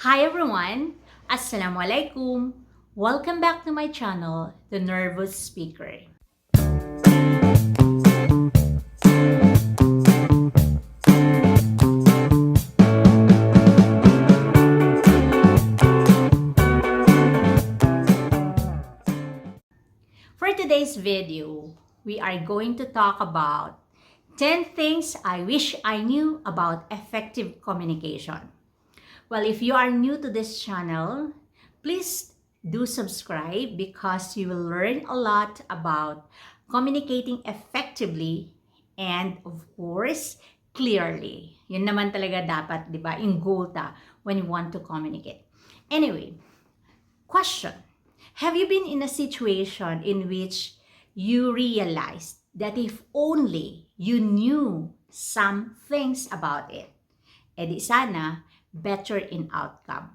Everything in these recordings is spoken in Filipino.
Hi everyone! Assalamualaikum! Welcome back to my channel, The Nervous Speaker. For today's video, we are going to talk about 10 things I wish I knew about effective communication. Well, if you are new to this channel, please do subscribe because you will learn a lot about communicating effectively and of course, clearly. Yun naman talaga dapat, di ba, yung goal when you want to communicate. Anyway, question. Have you been in a situation in which you realized that if only you knew some things about it, edi sana better in outcome.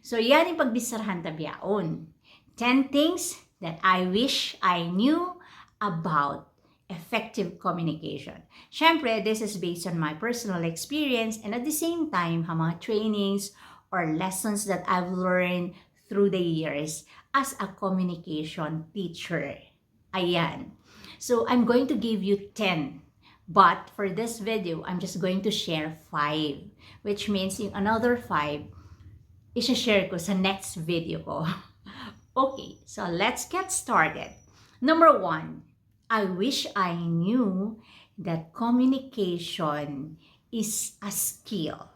So yan yung pagbisarahan tabiaon. 10 things that I wish I knew about effective communication. Siyempre, this is based on my personal experience and at the same time, mga trainings or lessons that I've learned through the years as a communication teacher. Ayan. So I'm going to give you 10. But for this video, I'm just going to share 5. Which means yung another 5, i-share ko sa next video ko. Okay, so let's get started. Number 1, I wish I knew that communication is a skill.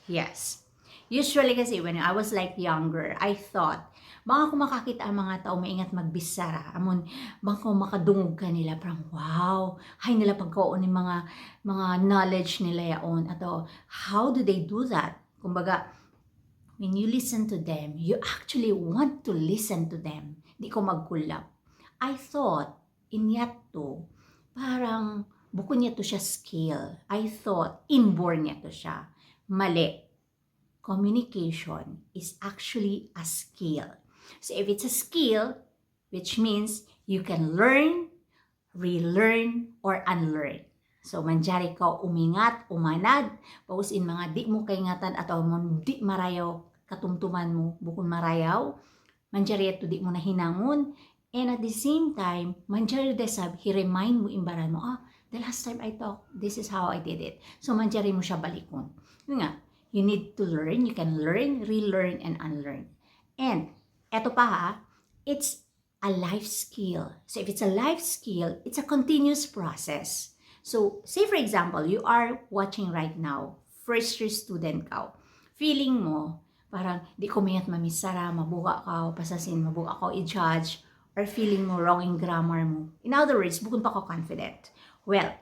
Yes. Usually kasi when I was like younger, I thought, baka kung makakita ang mga tao maingat magbisara, amon, baka kung makadungog ka nila, parang wow, hay nila pagkaon ng mga knowledge nila yaon, ato, how do they do that? Kumbaga, when you listen to them, you actually want to listen to them. Di ko magkulap. I thought, inyato, parang, buko niya to siya skill. I thought, inborn niya to siya. Mali. Communication is actually a skill. So if it's a skill, which means you can learn, relearn, or unlearn. So manjari ka umingat, umanad, pausin mga di mo kaingatan atau di marayaw katumtuman mo, bukon marayaw, manjari ato di mo na hinangon, and at the same time, manjari desab, hi-remind mo imbaran mo, the last time I talked, this is how I did it. So manjari mo siya balikon. Yun nga, you need to learn. You can learn, relearn, and unlearn. And, eto pa ha, it's a life skill. So, if it's a life skill, it's a continuous process. So, say for example, you are watching right now, first year student ka. Feeling mo, parang di ko mayat mamisara, mabuka ka, pasasin, mabuka ka, i-judge, or feeling mo wrong in grammar mo. In other words, bukod pa ko confident. Well,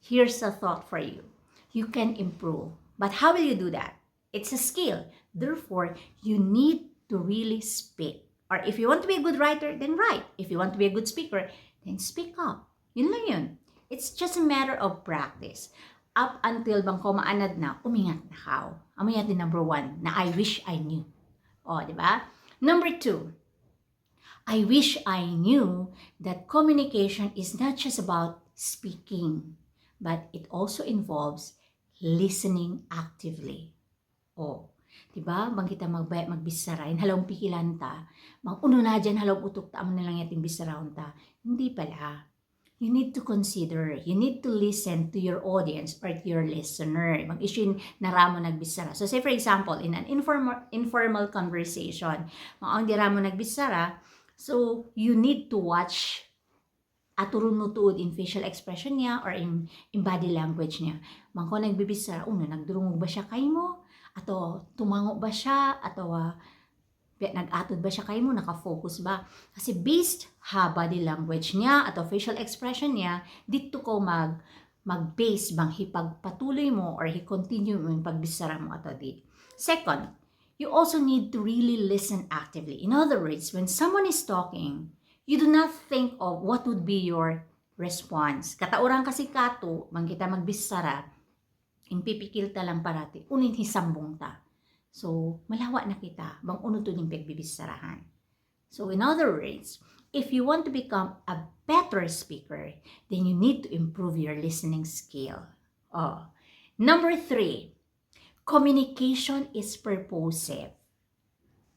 here's a thought for you. You can improve. But how will you do that? It's a skill. Therefore, you need to really speak. Or if you want to be a good writer, then write. If you want to be a good speaker, then speak up. Yun lang yun. It's just a matter of practice. Up until bang ko maanad na, umingat na kao. Amayat din number 1, na I wish I knew. O, di ba? Number 2, I wish I knew that communication is not just about speaking, but it also involves listening actively. O, diba? Bang kita magbisarain, halong pikilan ta, bang uno na dyan, halong utok ta, amo na lang yating bisaraon ta. Hindi pala. You need to consider, you need to listen to your audience or to your listener. Mag-issue na ramo nagbisara. So say for example, in an informal conversation, ang di ramo nagbisara, so you need to watch aturun mo tuod in facial expression niya or in body language niya. Bangko nagbibisara, nagdurungog ba siya kay mo? Ato tumango ba siya? Ato nag-atod ba siya kay mo? Naka-focus ba? Kasi based body language niya ato facial expression niya, dito ko mag-base bang hipagpatuloy mo or hi-continue mo yung pagbisara mo ato di. Second, you also need to really listen actively. In other words, when someone is talking, you do not think of what would be your response. Katauran kasi kato, bang kita magbisara, impipikil ta lang parati, unin hisambong ta. So, malawa na kita, bang uno to yung pagbibisarahan. So, in other words, if you want to become a better speaker, then you need to improve your listening skill. Number 3, communication is purposive.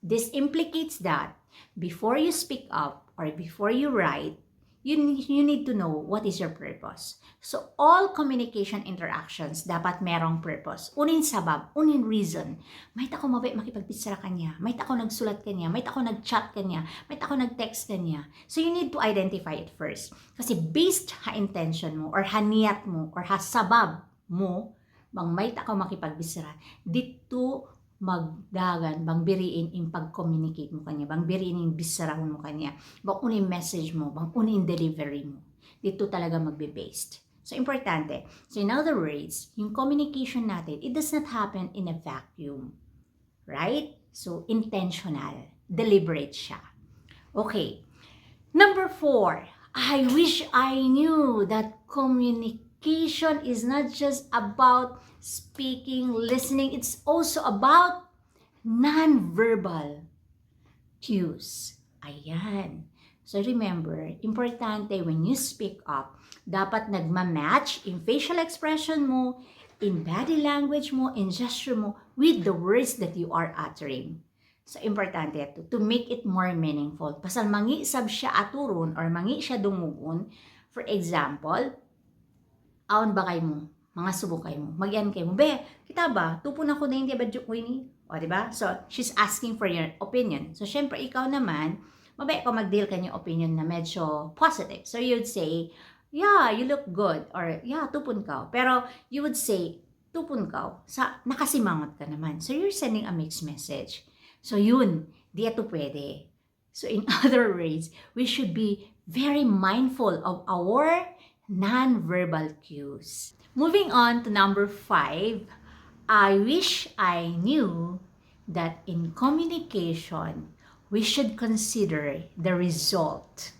This implicates that before you speak up or before you write, you need to know what is your purpose. So, all communication interactions dapat merong purpose. Unin sabab, unin reason. May ako mabay makipagpitsara kanya, may ako nagsulat kanya, may ako nagchat kanya, may ako nagtext kanya. So, you need to identify it first. Kasi based ha intention mo, or ha niyat mo, or ha sabab mo, bang may ako makipagbisara, dito magdagan, bang biriin yung pag-communicate mo kanya, bang biriin yung bisarahon mo kanya, bang unin message mo, bang unin delivery mo. Dito talaga magbe-based. So, importante. So, in other words, yung communication natin, it does not happen in a vacuum. Right? So, intentional. Deliberate siya. Okay. Number 4, I wish I knew that communication is not just about speaking, listening. It's also about non-verbal cues. Ayan. So remember, importante when you speak up, dapat nagma-match in facial expression mo, in body language mo, in gesture mo, with the words that you are uttering. So, importante ito, to make it more meaningful. Pasal mangisab siya aturon or mangi siya dungugon. For example, aon ba kayo mo? Mga subo kayo mo. Magyan kayo mo. Be, kita ba? Tupon ako na yung diabadyo ko ini. O, diba? So, she's asking for your opinion. So, syempre, ikaw naman, mabay ko mag-deal ka yung opinion na medyo positive. So, you'd say, yeah, you look good. Or, yeah, tupon ka. Pero, you would say, tupon ka. Sa, nakasimangot ka naman. So, you're sending a mixed message. So, yun. Di ito pwede. So, in other words, we should be very mindful of our non-verbal cues. Moving on to number 5, I wish I knew that in communication, we should consider the result.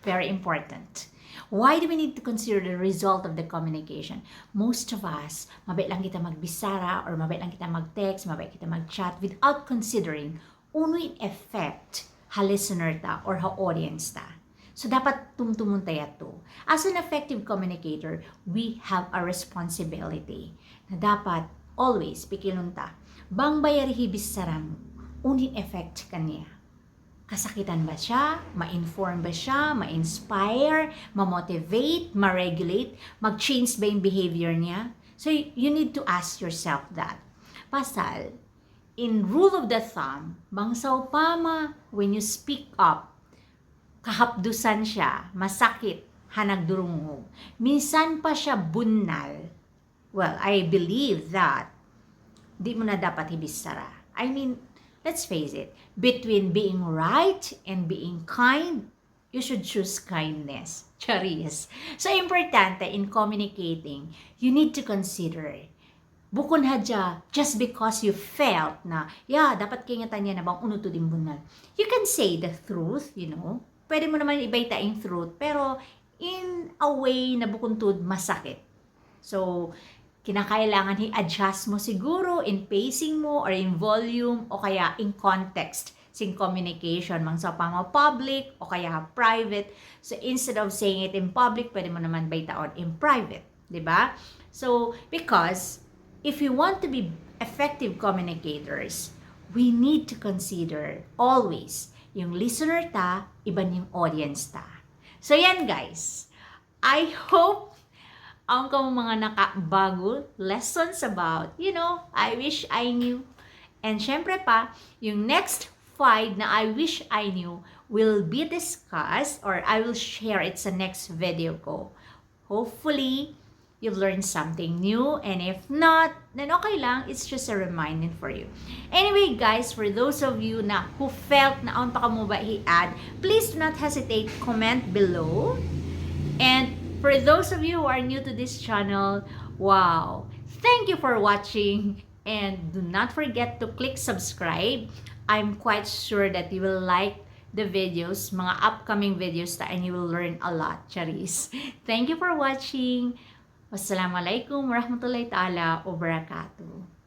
Very important. Why do we need to consider the result of the communication? Most of us, mabait lang kita magbisara or mabait lang kita mag-text, mabait kita mag-chat without considering uno'y effect ha listener ta or ha audience ta. So, dapat tumtumuntay ato. As an effective communicator, we have a responsibility na dapat always pikilunta. Bang bayarihi bisarang unin effect kanya. Kasakitan ba siya? Ma-inform ba siya? Ma-inspire? Ma-motivate? Ma-regulate? Mag-change ba yung behavior niya? So, you need to ask yourself that. Pasal, in rule of the thumb, bangsaw pama, when you speak up, kahapdusan siya, masakit, hanagdurungog. Minsan pa siya bunal. Well, I believe that di mo na dapat hibisara. I mean, let's face it, between being right and being kind, you should choose kindness. Charis. So, importante in communicating, you need to consider, bukod hadya, just because you felt na, yeah, dapat kingatan niya na bang uno to din bunal. You can say the truth, you know. Pwede mo naman ibayta yung truth, pero in a way na bukuntod masakit. So, kinakailangan i-adjust mo siguro in pacing mo or in volume o kaya in context sing communication, mang sa pama public o kaya private. So, instead of saying it in public, pwede mo naman baytaon in private. Diba? So, because if you want to be effective communicators, we need to consider always yung listener ta, iban yung audience ta. So, yan guys. I hope ang mga nakabago lessons about, I wish I knew. And syempre pa, yung next 5 na I wish I knew will be discussed or I will share it sa next video ko. Hopefully, you've learned something new, and if not, then okay lang, it's just a reminder for you. Anyway guys, for those of you na who felt na on pa mo ba i-add, please do not hesitate, comment below. And for those of you who are new to this channel, wow, thank you for watching, and do not forget to click subscribe. I'm quite sure that you will like the videos, mga upcoming videos and you will learn a lot, Charis. Thank you for watching. Wassalamualaikum warahmatullahi ta'ala wabarakatuh.